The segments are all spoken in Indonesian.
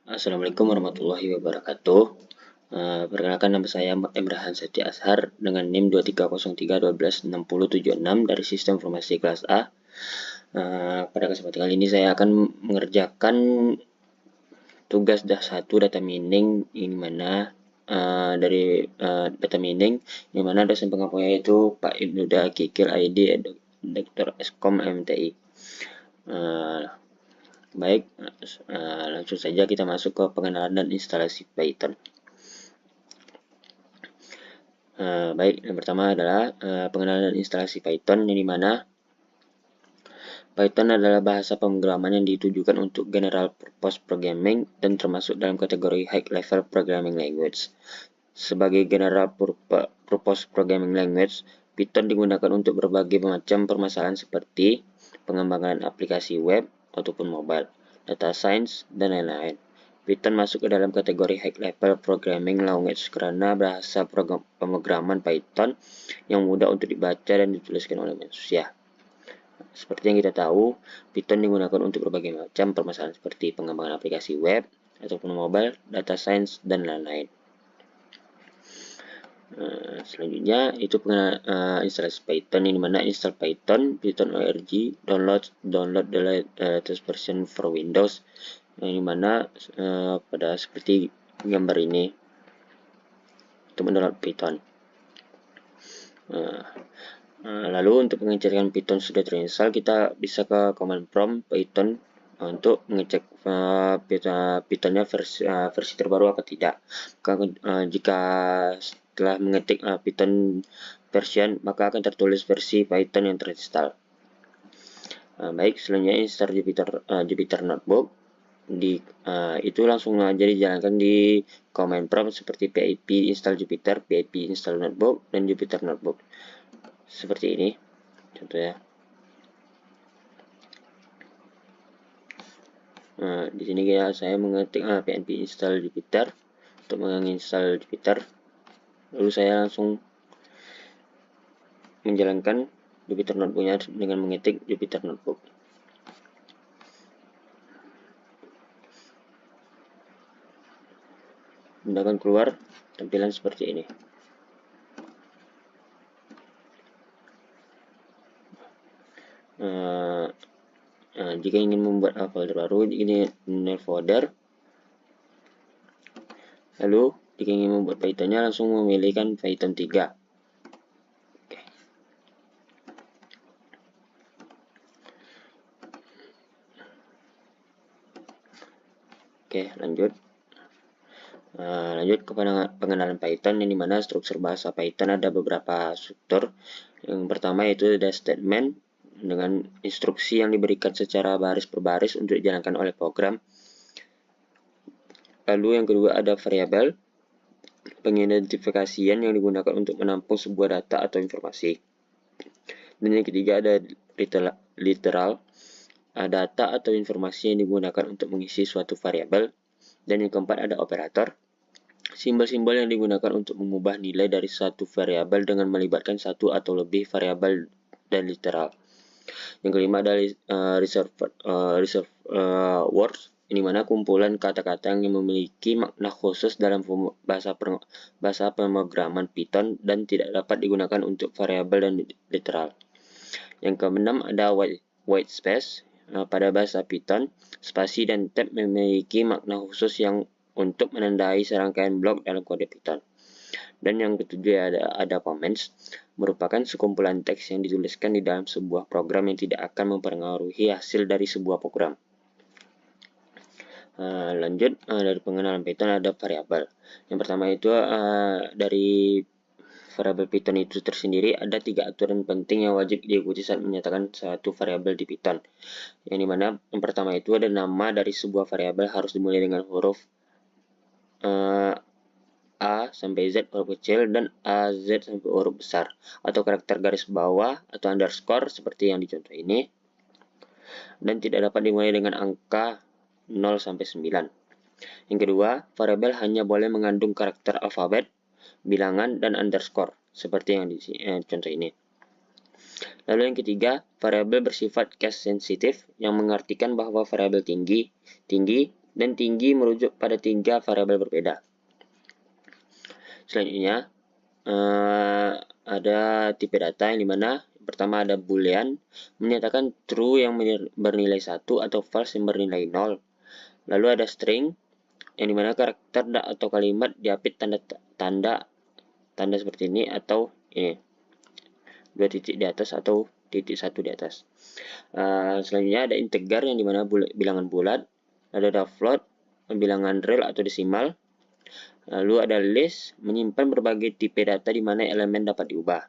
Assalamualaikum warahmatullahi wabarakatuh. Perkenalkan, nama saya Emrahan Seti Ashar dengan NIM 2303126076 dari Sistem Informasi kelas A. Pada kesempatan kali ini saya akan mengerjakan tugas data mining, ini mana dari data mining, di mana dosen pengampunya itu Pak Ibnu Kikil ID Dr. Eskom MTI. Baik, langsung saja kita masuk ke pengenalan dan instalasi Python. Baik, yang pertama adalah pengenalan dan instalasi Python, yang dimana Python adalah bahasa pemrograman yang ditujukan untuk general purpose programming dan termasuk dalam kategori high level programming language. Sebagai general purpose programming language, Python digunakan untuk berbagai macam permasalahan seperti pengembangan aplikasi web ataupun mobile, data science, dan lain-lain. Python masuk ke dalam kategori high level programming language karena bahasa pemrograman Python yang mudah untuk dibaca dan dituliskan oleh manusia. Seperti yang kita tahu, Python digunakan untuk berbagai macam permasalahan seperti pengembangan aplikasi web ataupun mobile, data science, dan lain-lain. Selanjutnya itu instalasi Python, ini mana install Python.org, download the latest version for Windows, yang dimana pada seperti gambar ini untuk mendownload Python. Lalu untuk pengecekan Python sudah terinstall, kita bisa ke command prompt Python untuk mengecek Pythonnya versi terbaru atau tidak. Jika setelah mengetik Python version, maka akan tertulis versi Python yang terinstall. Baik, selanjutnya install Jupyter Notebook. Itu langsung aja dijalankan di command prompt seperti pip install Jupyter, pip install Notebook, dan Jupyter Notebook. Seperti ini contohnya. Di sini saya mengetik pnp install Jupyter untuk menginstal Jupyter. Lalu saya langsung menjalankan Jupyter Notebooknya dengan mengetik Jupyter Notebook. Anda akan keluar tampilan seperti ini. Jika ingin membuat folder baru, ini new folder. Lalu jika ingin membuat Pythonnya, langsung memilihkan Python 3. Oke, lanjut. Lanjut ke pengenalan Python, yang dimana struktur bahasa Python ada beberapa struktur. Yang pertama yaitu ada statement dengan instruksi yang diberikan secara baris per baris untuk dijalankan oleh program. Lalu yang kedua ada variabel, pengidentifikasian yang digunakan untuk menampung sebuah data atau informasi. Dan yang ketiga ada literal, data atau informasi yang digunakan untuk mengisi suatu variabel. Dan yang keempat ada operator, simbol-simbol yang digunakan untuk mengubah nilai dari satu variabel dengan melibatkan satu atau lebih variabel dan literal. Yang kelima ada reserved words, ini mana kumpulan kata-kata yang memiliki makna khusus dalam bahasa pemrograman Python dan tidak dapat digunakan untuk variabel dan literal. Yang keenam ada white space. Pada bahasa Python, spasi dan tab memiliki makna khusus yang untuk menandai serangkaian blok dalam kode Python. Dan yang ketujuh ada comments, merupakan sekumpulan teks yang dituliskan di dalam sebuah program yang tidak akan mempengaruhi hasil dari sebuah program. Lanjut, dari pengenalan Python ada variabel. Yang pertama itu dari variabel Python itu tersendiri ada 3 aturan penting yang wajib diikuti saat menyatakan satu variabel di Python. Yang dimana yang pertama itu ada nama dari sebuah variabel harus dimulai dengan huruf A sampai Z huruf kecil dan AZ sampai huruf besar, atau karakter garis bawah atau underscore seperti yang di contoh ini, dan tidak dapat dimulai dengan angka 0 sampai 9. Yang kedua, variabel hanya boleh mengandung karakter alfabet, bilangan, dan underscore seperti yang di contoh ini. Lalu yang ketiga, variabel bersifat case sensitif yang mengartikan bahwa variabel tinggi, dan tinggi merujuk pada 3 variabel berbeda. Selanjutnya, ada tipe data yang dimana pertama ada boolean menyatakan true yang bernilai 1 atau false yang bernilai 0. Lalu ada string yang dimana karakter atau kalimat diapit tanda seperti ini atau ini 2 titik di atas atau titik 1 di atas. Selanjutnya ada integer yang dimana bilangan bulat. Lalu ada float bilangan real atau desimal. Lalu ada list menyimpan berbagai tipe data di mana elemen dapat diubah.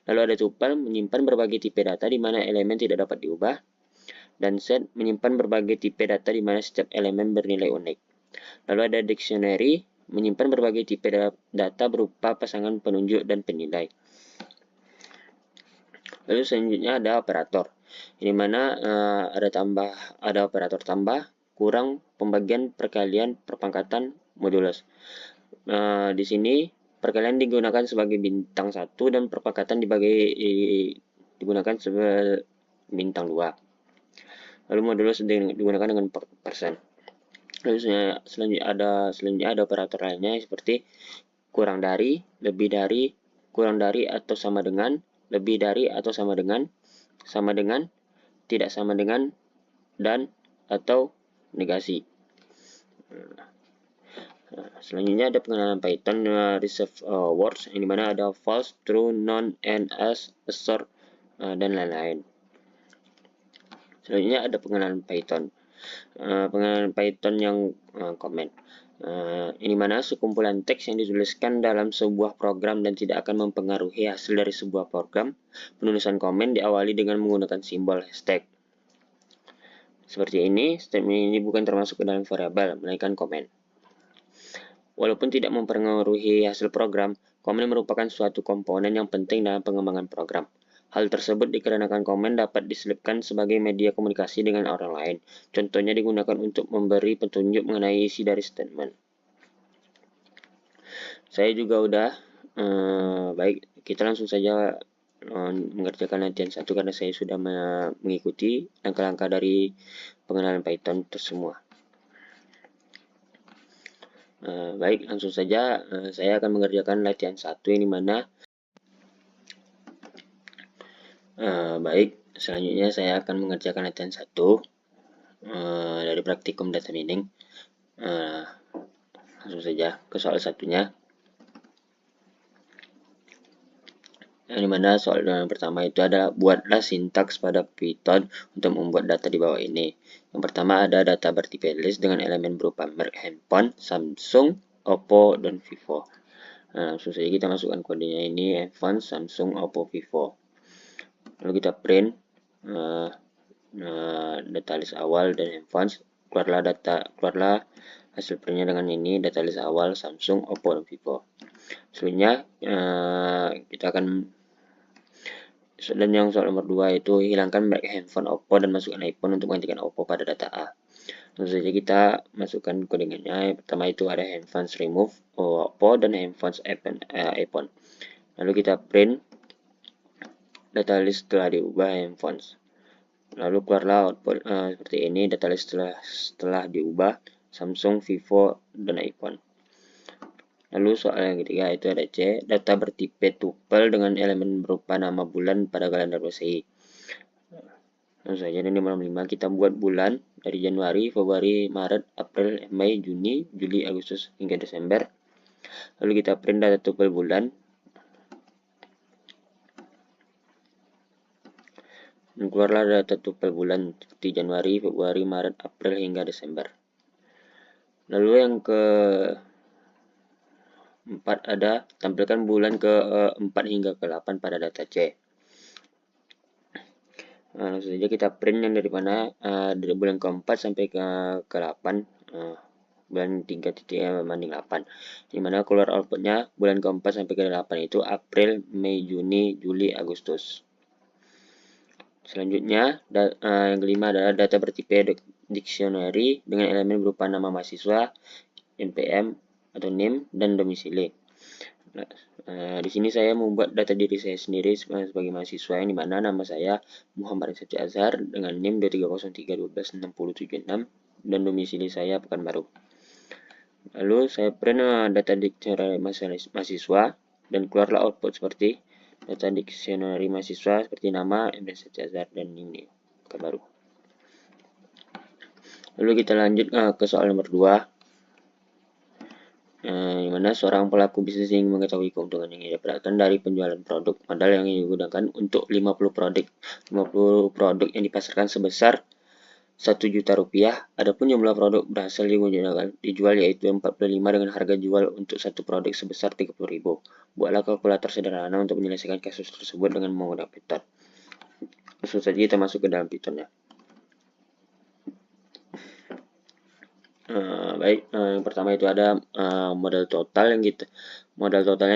Lalu ada tuple menyimpan berbagai tipe data di mana elemen tidak dapat diubah. Dan set menyimpan berbagai tipe data di mana setiap elemen bernilai unik. Lalu ada dictionary menyimpan berbagai tipe data berupa pasangan penunjuk dan penilai. Lalu selanjutnya ada operator, di mana ada operator tambah, kurang, pembagian, perkalian, perpangkatan, modulus. Di sini perkalian digunakan sebagai bintang 1 dan perpangkatan digunakan sebagai bintang 2. Lalu modulus digunakan dengan persen. Lalu selanjutnya ada operator lainnya seperti kurang dari, lebih dari, kurang dari atau sama dengan, lebih dari atau sama dengan, tidak sama dengan, dan atau negasi. Selanjutnya ada pengenalan Python reserved words, yang dimana ada false, true, none, and, as, assert, dan lain-lain. Selanjutnya ada pengenalan Python. Pengenalan Python yang comment. Ini mana sekumpulan teks yang dituliskan dalam sebuah program dan tidak akan mempengaruhi hasil dari sebuah program. Penulisan komen diawali dengan menggunakan simbol hashtag. Seperti ini, statement ini bukan termasuk ke dalam variabel, melainkan komen. Walaupun tidak mempengaruhi hasil program, komen merupakan suatu komponen yang penting dalam pengembangan program. Hal tersebut dikarenakan komen dapat diselipkan sebagai media komunikasi dengan orang lain. Contohnya digunakan untuk memberi petunjuk mengenai isi dari statement. Saya juga udah. Baik, kita langsung saja mengerjakan latihan 1 karena saya sudah mengikuti langkah-langkah dari pengenalan Python semua. Baik, langsung saja saya akan mengerjakan latihan 1 ini mana baik, selanjutnya saya akan mengerjakan latihan 1 dari praktikum data mining. Langsung saja ke soal satunya. Yang dimana soal yang pertama itu adalah buatlah sintaks pada Python untuk membuat data di bawah ini. Yang pertama ada data bertipe list dengan elemen berupa merek handphone, Samsung, Oppo, dan Vivo. Langsung saja kita masukkan kodenya ini, handphone, Samsung, Oppo, Vivo. Lalu kita print data list awal dan handphone. Keluarlah hasil printnya dengan ini, data list awal, Samsung, Oppo, dan Vivo. Selanjutnya kita akan dan yang soal nomor 2 itu hilangkan merek handphone Oppo dan masukkan iPhone untuk menggantikan Oppo pada data A. Langsung saja kita masukkan kodenya. Pertama itu ada handphone remove Oppo dan handphone iPhone. Lalu kita print data list setelah diubah handphone. Lalu keluarlah output seperti ini, data list setelah diubah Samsung, Vivo, dan iPhone. Lalu soal yang ketiga itu ada C, data bertipe tuple dengan elemen berupa nama bulan pada kalender Masehi. Langsung saja ini malam 5 kita buat bulan dari Januari, Februari, Maret, April, Mei, Juni, Juli, Agustus hingga Desember. Lalu kita print data tuple bulan. Dan keluarlah data tuple bulan seperti Januari, Februari, Maret, April hingga Desember. Lalu yang ke 4 ada tampilkan bulan ke 4 hingga ke 8 pada data C. Langsung saja kita print yang dari mana dari bulan ke 4 sampai ke 8, bulan 3 titik banding 8, dimana keluar outputnya bulan ke 4 sampai ke 8 itu April, Mei, Juni, Juli, Agustus. Selanjutnya yang kelima adalah data bertipe dictionary dengan elemen berupa nama mahasiswa, NPM atau NIM, dan domisili. Di sini saya membuat data diri saya sendiri sebagai mahasiswa yang dimana nama saya Muhammad Syafri Azhar dengan NIM 230312676. dan domisili saya Pekanbaru. Lalu saya print data dictionary mahasiswa dan keluarlah output seperti data dictionary mahasiswa seperti nama, MDC Azhar, dan ini Pekanbaru. Lalu kita lanjut ke soal nomor 2. Di mana seorang pelaku bisnis ingin mengetahui keuntungan yang didapatkan dari penjualan produk modal yang digunakan untuk 50 produk yang dipasarkan sebesar 1 juta rupiah. Adapun jumlah produk berhasil dijual yaitu 45 dengan harga jual untuk satu produk sebesar 30.000. Buatlah kalkulator sederhana untuk menyelesaikan kasus tersebut dengan menggunakan Python. Langsung saja kita masuk ke dalam Pythonnya. Baik, yang pertama itu ada modal total yang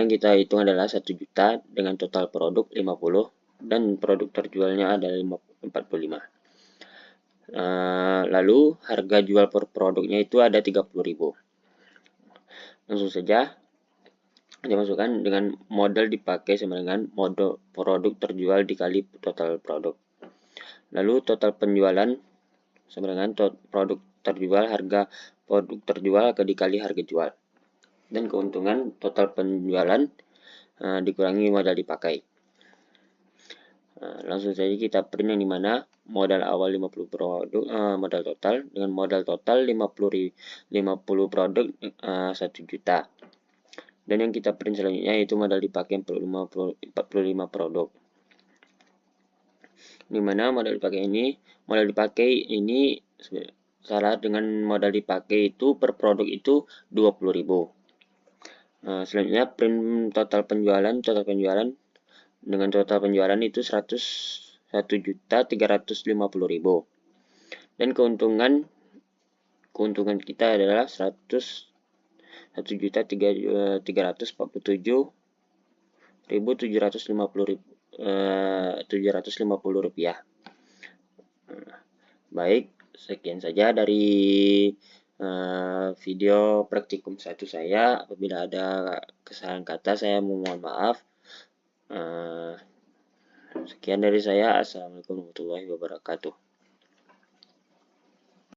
kita hitung adalah 1 juta dengan total produk 50 dan produk terjualnya adalah 45. Lalu harga jual per produknya itu ada 30.000. Langsung saja kita masukkan dengan modal dipakai sama dengan modal produk terjual dikali total produk. Lalu total penjualan sama dengan produk terjual, harga produk terjual dikali harga jual. Dan keuntungan total penjualan dikurangi modal dipakai. Langsung saja kita print yang dimana modal awal 50 produk, modal total dengan modal total 50 produk 1 juta. Dan yang kita print selanjutnya yaitu modal dipakai 45 produk. Dimana modal dipakai ini salah dengan modal dipakai itu per produk itu 20.000. Selanjutnya print total penjualan dengan total penjualan itu 1.350.000 dan keuntungan kita adalah 1.337.750 rupiah. Baik, sekian saja dari video praktikum 1 saya. Apabila ada kesalahan kata saya mohon maaf. Sekian dari saya. Assalamualaikum warahmatullahi wabarakatuh.